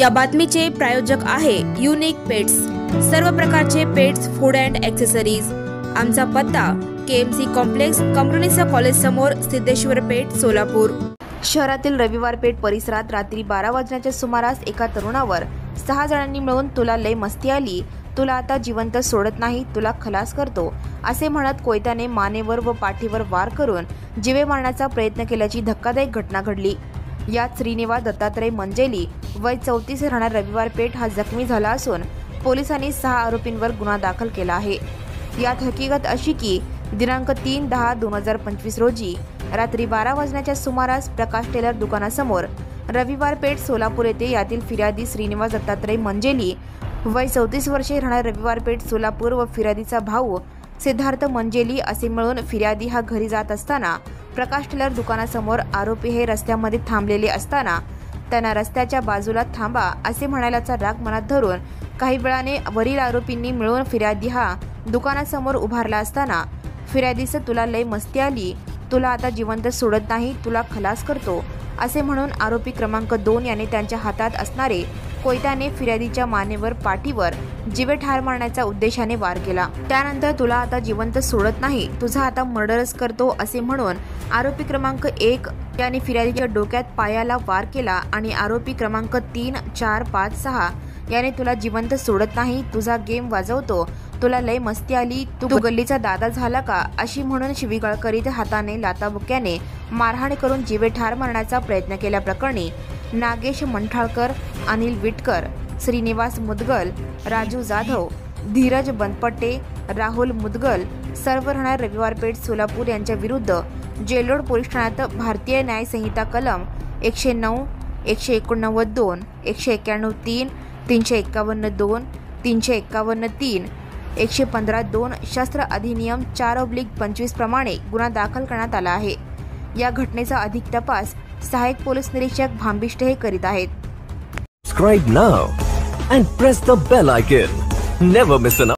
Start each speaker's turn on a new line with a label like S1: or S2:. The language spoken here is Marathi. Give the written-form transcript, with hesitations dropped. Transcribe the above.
S1: या बातमीचे प्रायोजक आहे युनिक पेट्स। सर्व प्रकारचे पेट्स फूड अँड ॲक्सेसरीज। आमचा पत्ता केएमसी कॉम्प्लेक्स कमरुनिसा कॉलेज समोर, सिद्धेश्वर पेठ, सोलापूर। शहरातील रविवार पेठ परिसरात रात्री 12 वाजण्याच्या सुमारास एका तरुणावर 6 जणांनी मिळून तुला लय मस्ती आली, तुला आता जिवंत सोडत नाही, तुला खलास करतो असे म्हणत कोयत्याने मानेवर व पाठीवर वार करून जीवे मारण्याचा प्रयत्न केल्याची धक्कादायक घटना घडली। यात श्रीनिवास दत्तात्रय मंजेली वय 34 राहणार रविवार पेठ हा जखमी झाला असून पोलिसांनी 6 आरोपींवर गुन्हा दाखल केला आहे। यात हकीकत अशी की दिनांक 3/10/2025 रोजी रात्री 12 वाजण्याच्या सुमारास प्रकाश टेलर दुकानासमोर रविवार पेठ सोलापूर येथे यातील फिर्यादी श्रीनिवास दत्तात्रय मंजेली वय 34 वर्षे राहणार रविवार पेठ सोलापूर व फिर्यादीचा भाऊ सिद्धार्थ मंजेली असे मिळून फिर्यादी हा घरी जात असताना प्रकाश टेलर दुकानासमोर आरोपी हे रस्त्यामध्ये थांबलेले असताना त्यांना रस्त्याच्या बाजूला थांबा असे म्हणाल्याचा राग मनात धरून काही वेळाने वरील आरोपींनी मिळून फिर्यादी हा दुकानासमोर उभारला असताना फिर्यादीस तुला लय मस्ती आली, तुला आता जिवंत सोडत नाही, तुला खलास करतो असे म्हणून आरोपी क्रमांक 2 याने त्यांच्या हातात असणारे कोयत्याने फिर्यादीच्या मानेवर पाठीवर जीवे ठार मारण्याच्या उद्देशाने वार केला। त्यानंतर तुला आता जिवंत सोडत नाही, तुझा आता मर्डरच करतो असे म्हणून आरोपी क्रमांक 1 याने फिर्यादीच्या डोक्यात पायाला वार केला आणि आरोपी क्रमांक 3, 4, 5, 6 याने तुला जिवंत सोडत नाही, तुझा गेम वाजवतो, तुला लय मस्ती आली, तू गल्लीचा दादा झाला का अशी म्हणून शिवीगाळ करीत हाताने लाताबुक्याने मारहाण करून जीवे ठार मारण्याचा प्रयत्न केल्याप्रकरणी नागेश मंठाळकर, अनिल विटकर, श्रीनिवास मुदगल, राजू जाधव, धीरज बनपट्टे, राहुल मुदगल सर्व राहणार रविवार पेठ सोलापूर यांच्या विरुद्ध जेलोड पोलीस ठाण्यात भारतीय न्याय संहिता कलम 109, 189(2), 191(3), 351(2), 351(3), 115(2) शस्त्र अधिनियम 4/25 प्रमाणे गुन्हा दाखल करण्यात आला आहे। या घटनेचा अधिक तपास सहाय्यक पोलीस निरीक्षक भांबिष्टे हे करीत आहेत।
S2: Subscribe now and press the bell icon. Never miss an